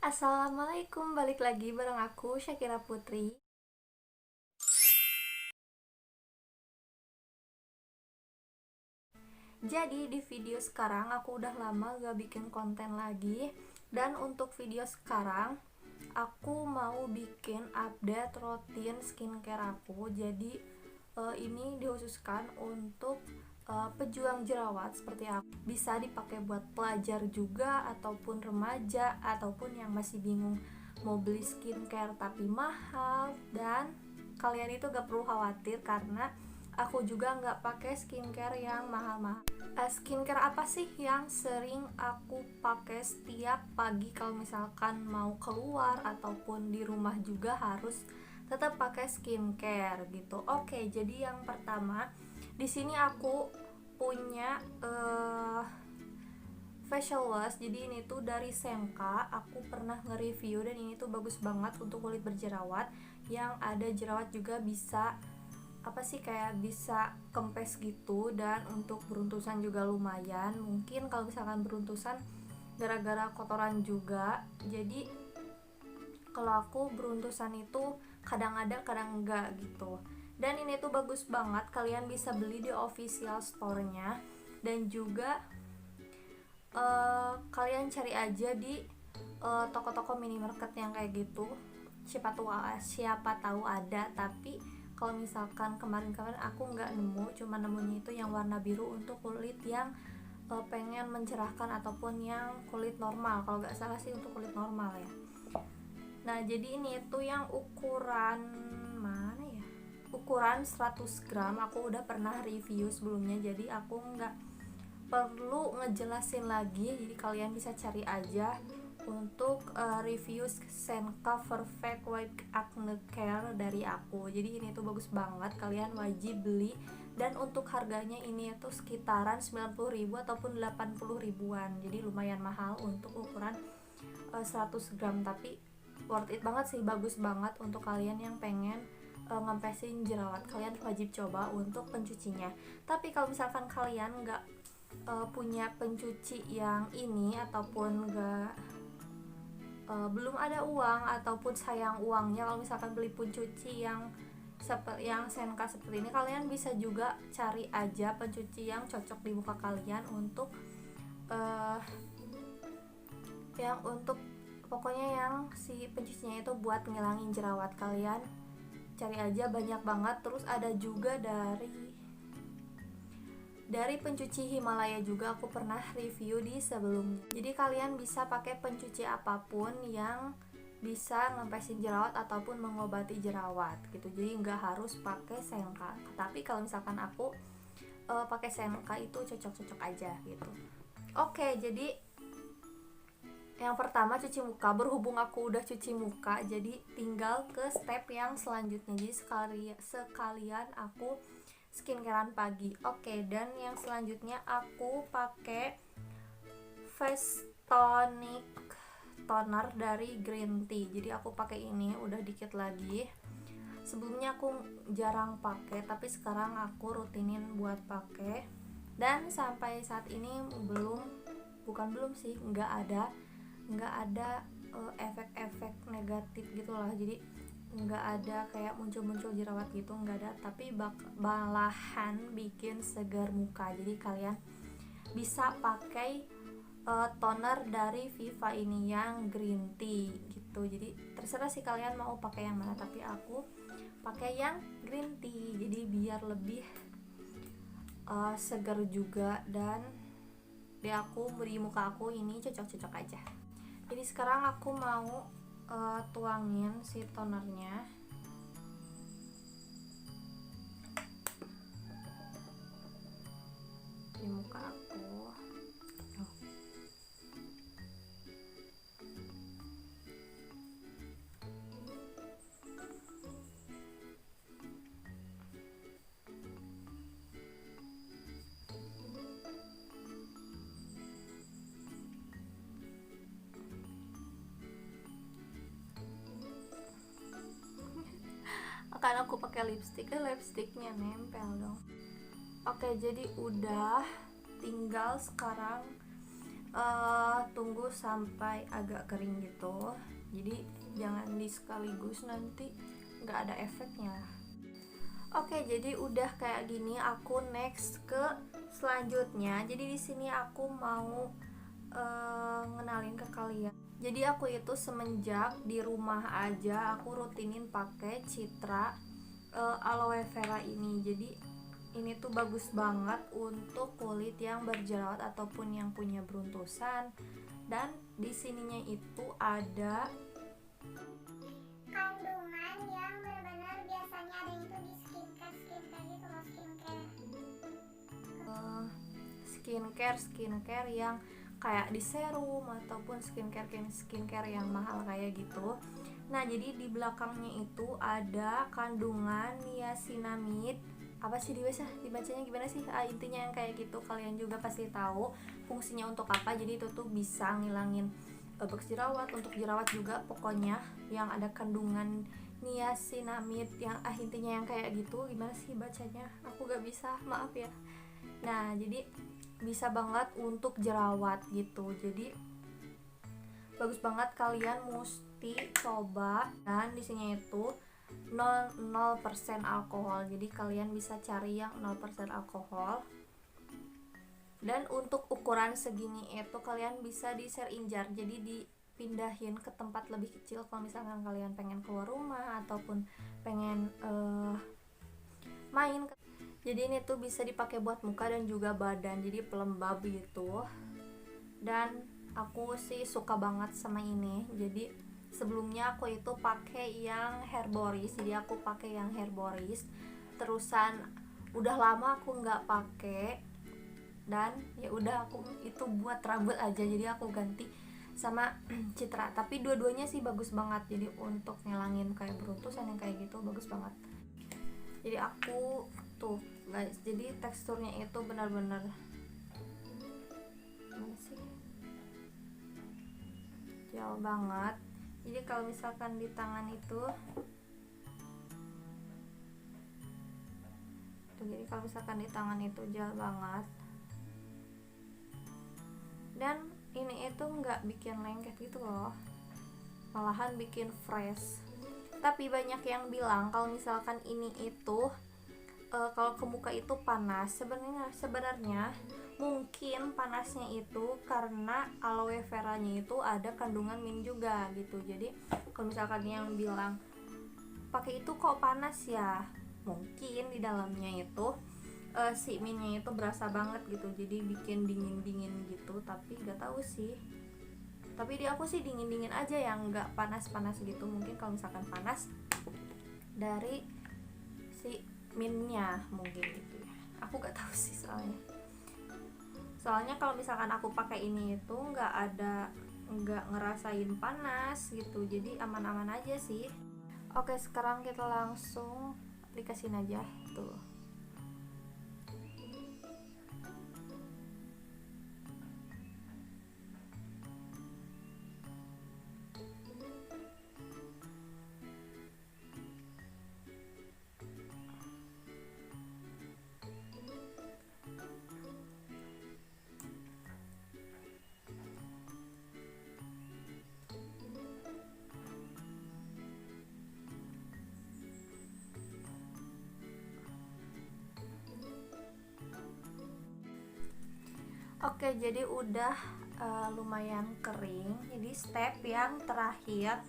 Assalamualaikum, balik lagi bareng aku Syakira Putri. Jadi di video sekarang aku udah lama gak bikin konten lagi. Dan untuk video sekarang aku mau bikin update rutin skincare aku. Jadi ini dikhususkan untuk pejuang jerawat seperti aku. Bisa dipakai buat pelajar juga, ataupun remaja, ataupun yang masih bingung mau beli skincare tapi mahal. Dan kalian itu gak perlu khawatir karena aku juga nggak pakai skincare yang mahal-mahal. Skincare apa sih yang sering aku pakai setiap pagi kalau misalkan mau keluar ataupun di rumah juga harus tetap pakai skincare gitu. Oke, jadi yang pertama di sini aku punya facial wash. Jadi ini tuh dari Senka. Aku pernah nge-review dan ini tuh bagus banget untuk kulit berjerawat. Yang ada jerawat juga bisa kayak bisa kempes gitu, dan untuk beruntusan juga lumayan. Mungkin kalau misalkan beruntusan gara-gara kotoran juga. Jadi kalau aku beruntusan itu kadang ada kadang enggak gitu. Dan ini tuh bagus banget, kalian bisa beli di official store-nya. Dan juga kalian cari aja di toko-toko minimarket yang kayak gitu. Siapa tahu ada. Tapi kalau misalkan kemarin-kemarin aku nggak nemu, cuma nemunya itu yang warna biru untuk kulit yang pengen mencerahkan ataupun yang kulit normal. Kalau nggak salah sih untuk kulit normal ya. Nah, jadi ini tuh yang ukuran mana ya? Ukuran 100 gram. Aku udah pernah review sebelumnya, jadi aku nggak perlu ngejelasin lagi. Jadi kalian bisa cari aja untuk review Senka Perfect White Acne Care dari aku. Jadi ini tuh bagus banget, kalian wajib beli. Dan untuk harganya ini tuh sekitaran 90.000 ataupun 80 ribuan. Jadi lumayan mahal untuk ukuran 100 gram, tapi worth it banget sih, bagus banget untuk kalian yang pengen ngempesin jerawat. Kalian wajib coba untuk pencucinya. Tapi kalau misalkan kalian nggak punya pencuci yang ini, ataupun nggak belum ada uang ataupun sayang uangnya, kalau misalkan beli pencuci yang Senka seperti ini, kalian bisa juga cari aja pencuci yang cocok di muka kalian untuk pokoknya yang si pencucinya itu buat ngilangin jerawat. Kalian cari aja, banyak banget. Terus ada juga dari pencuci Himalaya juga, aku pernah review di sebelumnya. Jadi kalian bisa pakai pencuci apapun yang bisa ngempesin jerawat ataupun mengobati jerawat gitu. Jadi nggak harus pakai Senka. Tapi kalau misalkan aku pakai Senka itu cocok-cocok aja gitu. Oke, jadi yang pertama cuci muka. Berhubung aku udah cuci muka, jadi tinggal ke step yang selanjutnya. Jadi sekalian aku skincarean pagi. Oke, dan yang selanjutnya aku pakai face tonic toner dari Green Tea. Jadi aku pakai ini udah dikit lagi. Sebelumnya aku jarang pakai, tapi sekarang aku rutinin buat pakai. Dan sampai saat ini nggak ada efek-efek negatif gitulah. Jadi nggak ada kayak muncul-muncul jerawat gitu, nggak ada. Tapi malahan bikin segar muka. Jadi kalian bisa pakai toner dari Viva ini yang Green Tea gitu. Jadi terserah sih kalian mau pakai yang mana, tapi aku pakai yang Green Tea. Jadi biar lebih segar juga, dan di muka aku ini cocok-cocok aja. Jadi sekarang aku mau tuangin si tonernya di muka aku. Akan aku pakai lipstiknya nempel dong. Oke, jadi udah tinggal sekarang tunggu sampai agak kering gitu, jadi jangan di sekaligus, nanti nggak ada efeknya. Oke, jadi udah kayak gini, aku next ke selanjutnya. Jadi di sini aku mau ngenalin ke kalian. Jadi aku itu semenjak di rumah aja aku rutinin pakai Citra aloe vera ini. Jadi ini tuh bagus banget untuk kulit yang berjerawat ataupun yang punya beruntusan. Dan di sininya itu ada kandungan yang benar-benar biasanya ada itu di skincare gitu loh, skincare yang kayak di serum ataupun skincare yang mahal kayak gitu. Nah, jadi di belakangnya itu ada kandungan niacinamide. Apa sih dibacanya gimana sih? Intinya yang kayak gitu, kalian juga pasti tahu fungsinya untuk apa. Jadi itu tuh bisa ngilangin bekas jerawat, untuk jerawat juga, pokoknya yang ada kandungan niacinamide yang intinya yang kayak gitu. Gimana sih bacanya? Aku gak bisa, maaf ya. Nah, jadi bisa banget untuk jerawat gitu. Jadi bagus banget, kalian mesti coba. Dan di sini itu 0% alkohol. Jadi kalian bisa cari yang 0% alkohol. Dan untuk ukuran segini itu kalian bisa di share in jar. Jadi dipindahin ke tempat lebih kecil kalau misalkan kalian pengen keluar rumah ataupun pengen main. Jadi ini tuh bisa dipakai buat muka dan juga badan, jadi pelembab gitu. Dan aku sih suka banget sama ini. Jadi sebelumnya aku itu pakai yang Herboris, jadi aku pakai yang Herboris. Terusan udah lama aku nggak pakai, dan ya udah aku itu buat rambut aja, jadi aku ganti sama Citra. Tapi dua-duanya sih bagus banget. Jadi untuk ngilangin kayak beruntusan yang kayak gitu bagus banget. Jadi aku tuh guys, jadi teksturnya itu benar-benar gimana sih, gel banget. Jadi kalau misalkan di tangan itu tuh, jadi kalau misalkan di tangan itu gel banget. Dan ini itu nggak bikin lengket gitu loh, malahan bikin fresh. Tapi banyak yang bilang kalau misalkan ini itu kalau ke muka itu panas. Sebenarnya mungkin panasnya itu karena aloe veranya itu ada kandungan mint juga gitu. Jadi kalau misalkan yang bilang pakai itu kok panas ya, mungkin di dalamnya itu si mintnya itu berasa banget gitu, jadi bikin dingin gitu. Tapi gak tahu sih, tapi di aku sih dingin aja, yang nggak panas gitu. Mungkin kalau misalkan panas dari si mintnya mungkin gitu ya, aku gak tahu sih. Soalnya kalau misalkan aku pakai ini itu nggak ngerasain panas gitu, jadi aman-aman aja sih. Oke, sekarang kita langsung aplikasiin aja tuh. Oke, jadi udah lumayan kering. Jadi step yang terakhir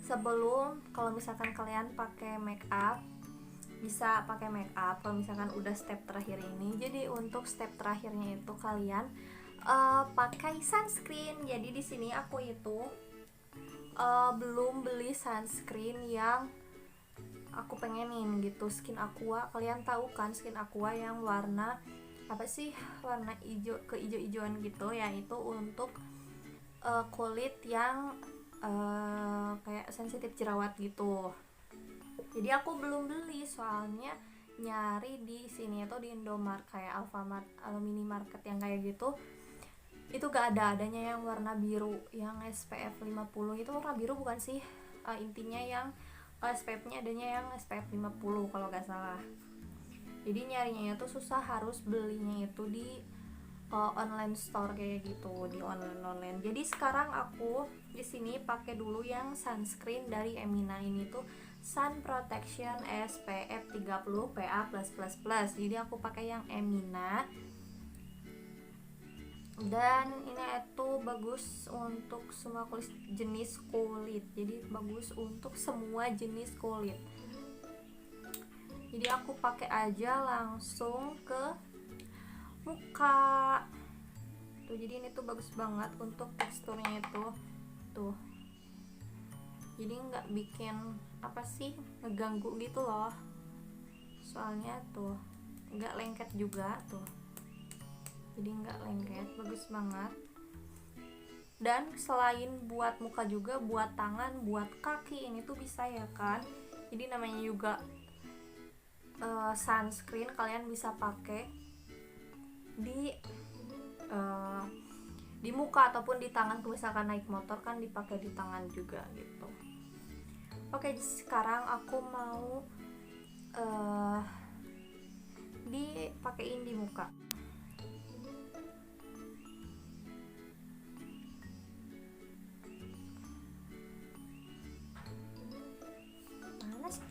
sebelum, kalau misalkan kalian pakai make up, bisa pakai make up kalau misalkan udah step terakhir ini. Jadi untuk step terakhirnya itu kalian pakai sunscreen. Jadi di sini aku itu belum beli sunscreen yang aku pengenin gitu, Skin Aqua. Kalian tahu kan Skin Aqua yang warna apa sih, warna hijau keijo-ijoan gitu ya, itu untuk kulit yang kayak sensitif jerawat gitu. Jadi aku belum beli, soalnya nyari di sini itu di Indomaret kayak Alfamart, Minimarket yang kayak gitu, itu gak adanya yang warna biru yang SPF 50. Itu warna biru bukan sih? Intinya yang SPF-nya adanya yang SPF 50 kalau gak salah. Jadi nyarinya itu susah, harus belinya itu di online store kayak gitu, di online. Jadi sekarang aku di sini pakai dulu yang sunscreen dari Emina. Ini tuh Sun Protection SPF 30 PA+++. Jadi aku pakai yang Emina. Dan ini itu bagus untuk semua jenis kulit. Jadi bagus untuk semua jenis kulit. Jadi aku pakai aja langsung ke muka tuh. Jadi ini tuh bagus banget untuk teksturnya itu tuh, jadi nggak bikin apa sih, ngeganggu gitu loh, soalnya tuh nggak lengket juga tuh, jadi nggak lengket, bagus banget. Dan selain buat muka juga buat tangan, buat kaki ini tuh bisa ya kan. Jadi namanya juga sunscreen, kalian bisa pakai di muka ataupun di tangan. Misalkan naik motor kan dipakai di tangan juga gitu. Oke, sekarang aku mau dipakein di muka. Mana sih?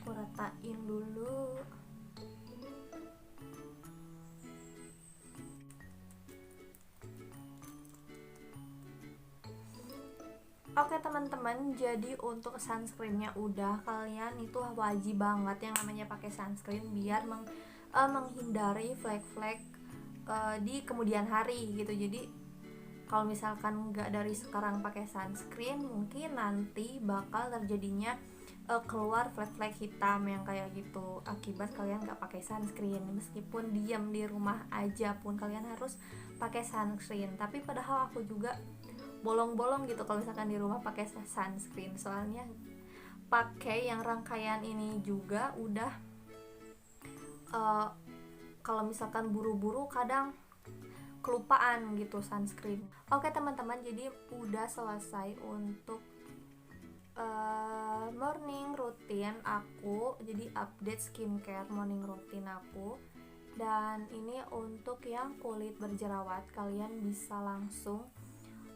Aku ratain dulu. Oke teman-teman, jadi untuk sunscreennya udah, kalian itu wajib banget yang namanya pakai sunscreen biar menghindari flek-flek di kemudian hari gitu. Jadi kalau misalkan nggak dari sekarang pakai sunscreen, mungkin nanti bakal terjadinya keluar flek-flek hitam yang kayak gitu akibat kalian nggak pakai sunscreen. Meskipun diam di rumah aja pun kalian harus pakai sunscreen. Tapi padahal aku juga bolong-bolong gitu kalau misalkan di rumah pakai sunscreen, soalnya pakai yang rangkaian ini juga udah kalau misalkan buru-buru kadang kelupaan gitu sunscreen. Oke teman-teman, jadi udah selesai untuk morning routine aku. Jadi update skincare morning routine aku. Dan ini untuk yang kulit berjerawat, kalian bisa langsung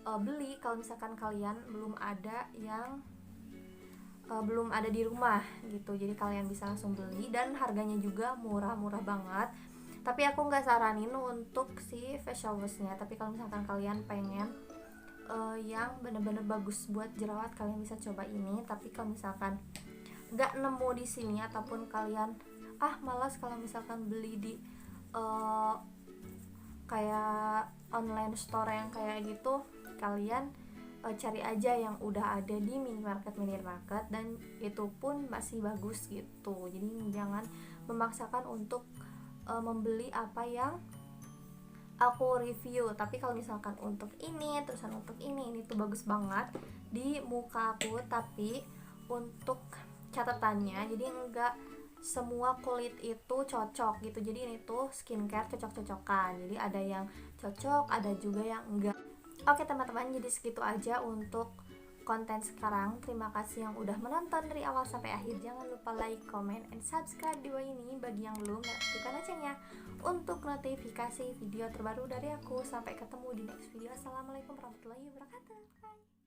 beli kalau misalkan kalian belum ada yang belum ada di rumah gitu. Jadi kalian bisa langsung beli dan harganya juga murah-murah banget. Tapi aku nggak saranin untuk si facial washnya. Tapi kalau misalkan kalian pengen yang bener-bener bagus buat jerawat, kalian bisa coba ini. Tapi kalau misalkan nggak nemu di sini ataupun kalian malas kalau misalkan beli di kayak online store yang kayak gitu, kalian cari aja yang udah ada di minimarket dan itu pun masih bagus gitu. Jadi jangan memaksakan untuk membeli apa yang aku review. Tapi kalau misalkan untuk ini, terusan untuk ini tuh bagus banget di muka aku. Tapi untuk catatannya, jadi enggak semua kulit itu cocok gitu. Jadi ini tuh skincare cocok-cocokan. Jadi ada yang cocok, ada juga yang enggak. Oke teman-teman, jadi segitu aja untuk konten sekarang. Terima kasih yang udah menonton dari awal sampai akhir. Jangan lupa like, comment, and subscribe di bawah ini bagi yang belum, dan aktifkan loncengnya untuk notifikasi video terbaru dari aku. Sampai ketemu di next video. Assalamualaikum warahmatullahi wabarakatuh. Bye.